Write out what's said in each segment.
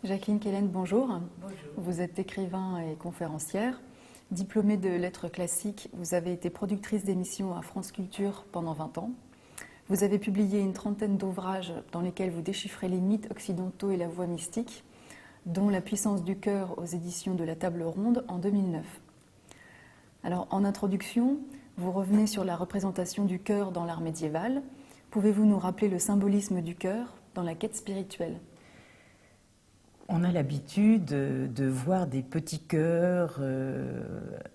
Jacqueline Kellen, bonjour. Bonjour. Vous êtes écrivain et conférencière. Diplômée de lettres classiques, vous avez été productrice d'émissions à France Culture pendant 20 ans. Vous avez publié une trentaine d'ouvrages dans lesquels vous déchiffrez les mythes occidentaux et la voie mystique, dont La puissance du cœur aux éditions de la Table Ronde en 2009. Alors, en introduction, vous revenez sur la représentation du cœur dans l'art médiéval. Pouvez-vous nous rappeler le symbolisme du cœur dans la quête spirituelle ? On a l'habitude de voir des petits cœurs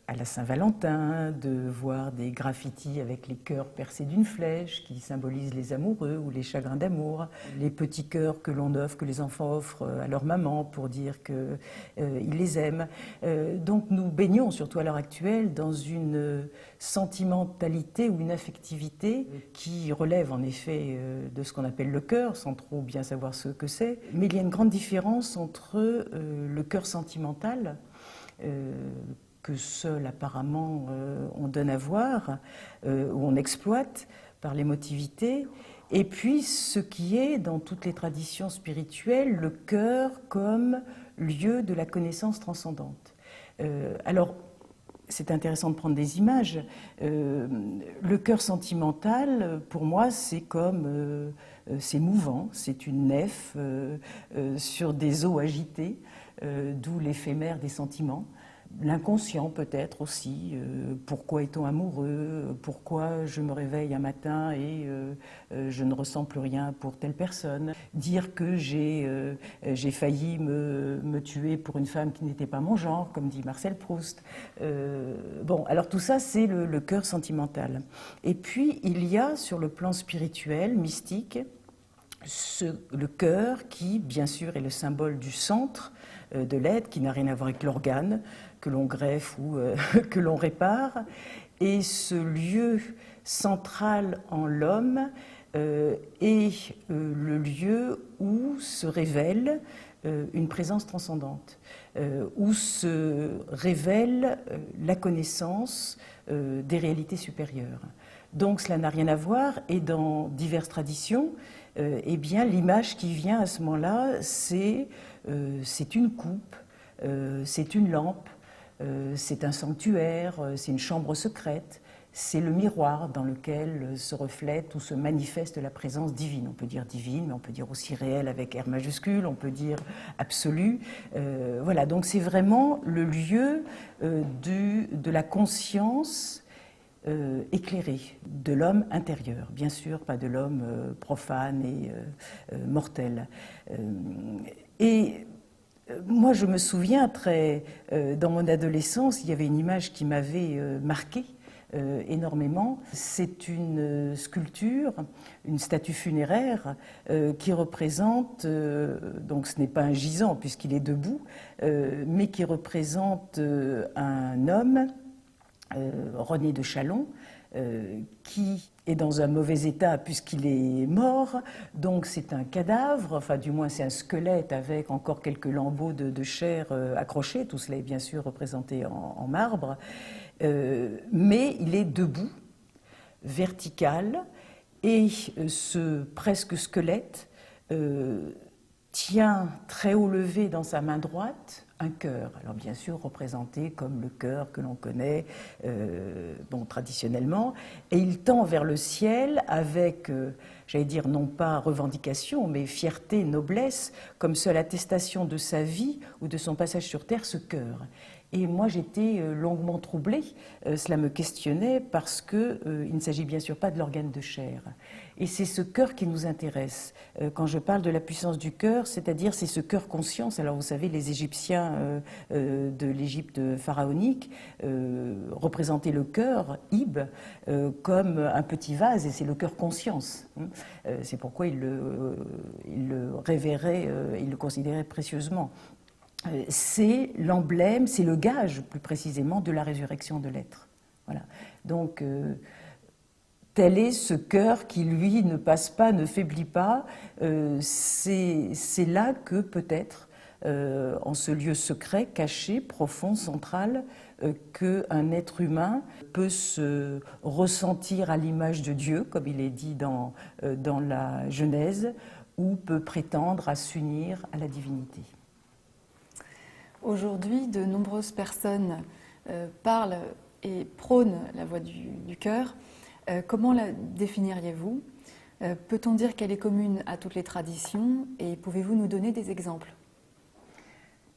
à la Saint-Valentin, de voir des graffitis avec les cœurs percés d'une flèche qui symbolisent les amoureux ou les chagrins d'amour, les petits cœurs que l'on offre, que les enfants offrent à leur maman pour dire qu'ils les aiment. Donc nous baignons, surtout à l'heure actuelle, dans une sentimentalité ou une affectivité qui relève en effet de ce qu'on appelle le cœur, sans trop bien savoir ce que c'est. Mais il y a une grande différence entre le cœur sentimental, que seul apparemment on donne à voir, ou on exploite par l'émotivité, et puis ce qui est dans toutes les traditions spirituelles, le cœur comme lieu de la connaissance transcendante. Alors, c'est intéressant de prendre des images. Le cœur sentimental, pour moi, c'est comme... c'est mouvant, c'est une nef sur des eaux agitées, d'où l'éphémère des sentiments. L'inconscient peut-être aussi, pourquoi est-on amoureux, pourquoi je me réveille un matin et je ne ressens plus rien pour telle personne. Dire que j'ai failli me tuer pour une femme qui n'était pas mon genre, comme dit Marcel Proust. Bon, alors tout ça c'est le cœur sentimental. Et puis il y a sur le plan spirituel, mystique, le cœur qui bien sûr est le symbole du centre de l'être, qui n'a rien à voir avec l'organe que l'on greffe ou que l'on répare, et ce lieu central en l'homme est le lieu où se révèle une présence transcendante, où se révèle la connaissance des réalités supérieures. Donc cela n'a rien à voir, et dans diverses traditions, eh bien l'image qui vient à ce moment-là, c'est une coupe, c'est une lampe, c'est un sanctuaire, c'est une chambre secrète, c'est le miroir dans lequel se reflète ou se manifeste la présence divine. On peut dire divine, mais on peut dire aussi réelle avec R majuscule, on peut dire absolue. Voilà, donc c'est vraiment le lieu de la conscience éclairé de l'homme intérieur, bien sûr, pas de l'homme profane et mortel. Et moi, je me souviens dans mon adolescence, il y avait une image qui m'avait marquée énormément. C'est une sculpture, une statue funéraire qui représente, donc ce n'est pas un gisant puisqu'il est debout, mais qui représente un homme, René de Chalon, qui est dans un mauvais état puisqu'il est mort, donc c'est un cadavre, enfin du moins c'est un squelette avec encore quelques lambeaux de chair accrochés, tout cela est bien sûr représenté en marbre, mais il est debout, vertical, et ce presque squelette tient très haut levé dans sa main droite un cœur, alors bien sûr représenté comme le cœur que l'on connaît bon, traditionnellement, et il tend vers le ciel avec, j'allais dire non pas revendication, mais fierté, noblesse, comme seule attestation de sa vie ou de son passage sur terre, ce cœur. Et moi, j'étais longuement troublée. Cela me questionnait parce qu'il ne s'agit bien sûr pas de l'organe de chair. Et c'est ce cœur qui nous intéresse. Quand je parle de la puissance du cœur, c'est-à-dire c'est ce cœur conscience. Alors vous savez, les Égyptiens de l'Égypte pharaonique représentaient le cœur, Ib, comme un petit vase, et c'est le cœur conscience. C'est pourquoi ils le révéraient, ils le considéraient précieusement. C'est l'emblème, c'est le gage plus précisément de la résurrection de l'être. Voilà. Donc tel est ce cœur qui lui ne passe pas, ne faiblit pas. C'est là que peut-être, en ce lieu secret, caché, profond, central, qu'un être humain peut se ressentir à l'image de Dieu, comme il est dit dans la Genèse, ou peut prétendre à s'unir à la divinité. Aujourd'hui, de nombreuses personnes parlent et prônent la voix du cœur. Comment la définiriez-vous? Peut-on dire qu'elle est commune à toutes les traditions et pouvez-vous nous donner des exemples?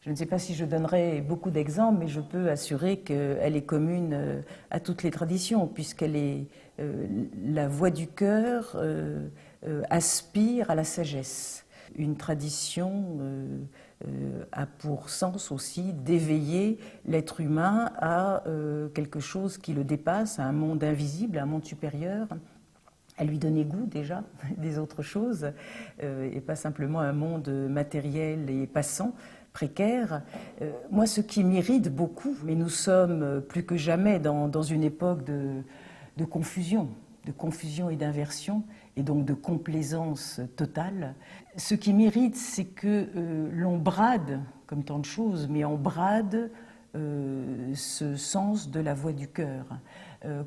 Je ne sais pas si je donnerai beaucoup d'exemples, mais je peux assurer qu'elle est commune à toutes les traditions, puisqu'elle est la voix du cœur aspire à la sagesse. Une tradition a pour sens aussi d'éveiller l'être humain à quelque chose qui le dépasse, à un monde invisible, à un monde supérieur, à lui donner goût déjà des autres choses, et pas simplement un monde matériel et passant, précaire. Moi, ce qui m'irrite beaucoup, mais nous sommes plus que jamais dans une époque de confusion et d'inversion, et donc de complaisance totale. Ce qui m'irrite, c'est que l'on brade, comme tant de choses, mais on brade ce sens de la voix du cœur.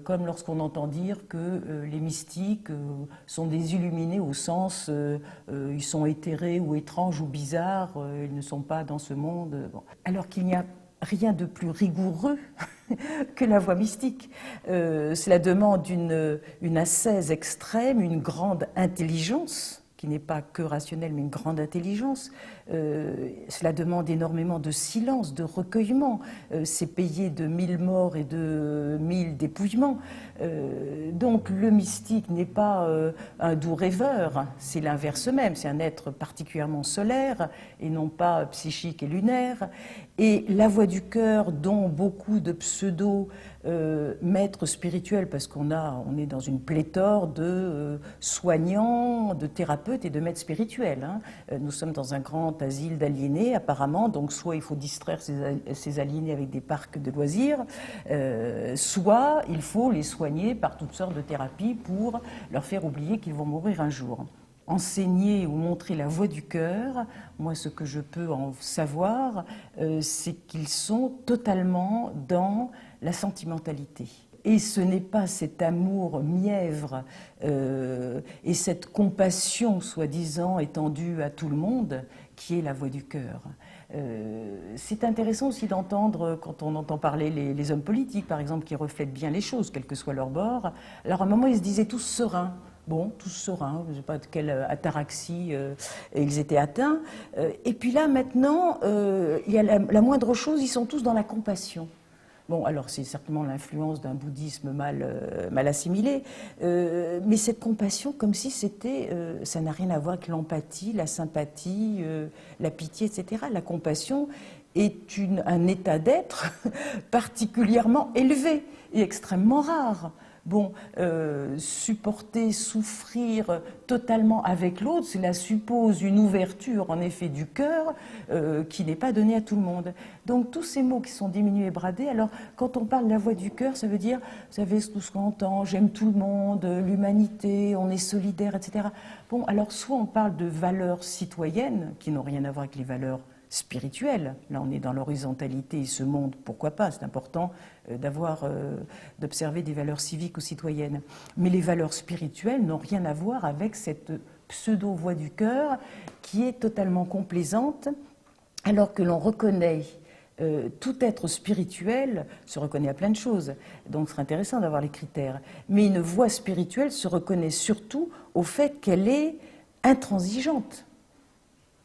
Comme lorsqu'on entend dire que les mystiques sont des illuminés au sens ils sont éthérés ou étranges ou bizarres, ils ne sont pas dans ce monde. Bon. Alors qu'il n'y a rien de plus rigoureux que la voie mystique. Cela demande une ascèse extrême, une grande intelligence, qui n'est pas que rationnelle, mais une grande intelligence. Cela demande énormément de silence, de recueillement. C'est payé de 1000 morts et de 1000 dépouillements. Donc le mystique n'est pas un doux rêveur, c'est l'inverse même, c'est un être particulièrement solaire et non pas psychique et lunaire. Et la voix du cœur, dont beaucoup de pseudo-maîtres spirituels, parce on est dans une pléthore de soignants, de thérapeutes et de maîtres spirituels. Hein. Nous sommes dans un grand asile d'aliénés, apparemment, donc soit il faut distraire ces aliénés avec des parcs de loisirs, soit il faut les soigner par toutes sortes de thérapies pour leur faire oublier qu'ils vont mourir un jour. Enseigner ou montrer la voix du cœur, moi ce que je peux en savoir, c'est qu'ils sont totalement dans la sentimentalité. Et ce n'est pas cet amour mièvre et cette compassion soi-disant étendue à tout le monde qui est la voix du cœur. C'est intéressant aussi d'entendre, quand on entend parler les hommes politiques, par exemple, qui reflètent bien les choses, quel que soit leur bord. Alors à un moment, ils se disaient tous sereins. Bon, tous sereins, je ne sais pas de quelle ataraxie ils étaient atteints. Et puis là, maintenant, il y a la moindre chose, ils sont tous dans la compassion. Bon, alors c'est certainement l'influence d'un bouddhisme mal assimilé, mais cette compassion, comme si c'était, ça n'a rien à voir avec l'empathie, la sympathie, la pitié, etc. La compassion est un état d'être particulièrement élevé et extrêmement rare. Bon, supporter, souffrir totalement avec l'autre, cela suppose une ouverture, en effet, du cœur qui n'est pas donnée à tout le monde. Donc, tous ces mots qui sont diminués et bradés, alors, quand on parle de la voix du cœur, ça veut dire, vous savez, tout ce qu'on entend, j'aime tout le monde, l'humanité, on est solidaire, etc. Bon, alors, soit on parle de valeurs citoyennes, qui n'ont rien à voir avec les valeurs spirituelle. Là, on est dans l'horizontalité et ce monde, pourquoi pas, c'est important d'observer des valeurs civiques ou citoyennes. Mais les valeurs spirituelles n'ont rien à voir avec cette pseudo-voix du cœur qui est totalement complaisante, alors que l'on reconnaît tout être spirituel se reconnaît à plein de choses, donc ce serait intéressant d'avoir les critères. Mais une voix spirituelle se reconnaît surtout au fait qu'elle est intransigeante,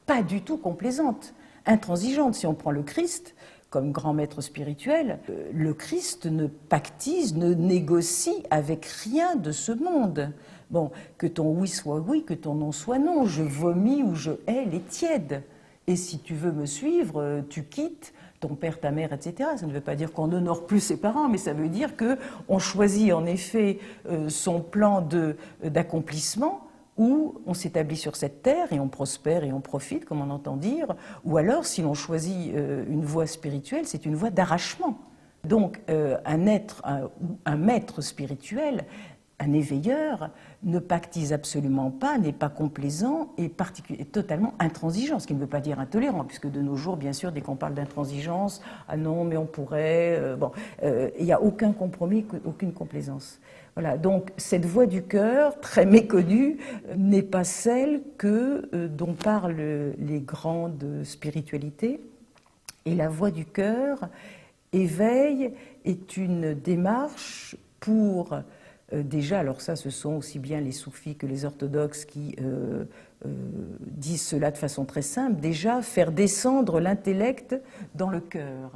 pas du tout complaisante. Intransigeante. Si on prend le Christ comme grand maître spirituel, le Christ ne pactise, ne négocie avec rien de ce monde. Bon, que ton oui soit oui, que ton non soit non, je vomis ou je hais les tièdes. Et si tu veux me suivre, tu quittes ton père, ta mère, etc. Ça ne veut pas dire qu'on n'honore plus ses parents, mais ça veut dire qu'on choisit en effet son plan d'accomplissement, où on s'établit sur cette terre et on prospère et on profite, comme on entend dire, ou alors, si l'on choisit une voie spirituelle, c'est une voie d'arrachement. Donc, un maître spirituel, un éveilleur, ne pactise absolument pas, n'est pas complaisant et totalement intransigeant, ce qui ne veut pas dire intolérant, puisque de nos jours, bien sûr, dès qu'on parle d'intransigeance, ah non, mais on pourrait... il n'y a aucun compromis, aucune complaisance. Voilà, donc cette voix du cœur, très méconnue, n'est pas celle dont parlent les grandes spiritualités. Et la voix du cœur, éveil, est une démarche pour déjà, alors ça, ce sont aussi bien les soufis que les orthodoxes qui disent cela de façon très simple, déjà faire descendre l'intellect dans le cœur.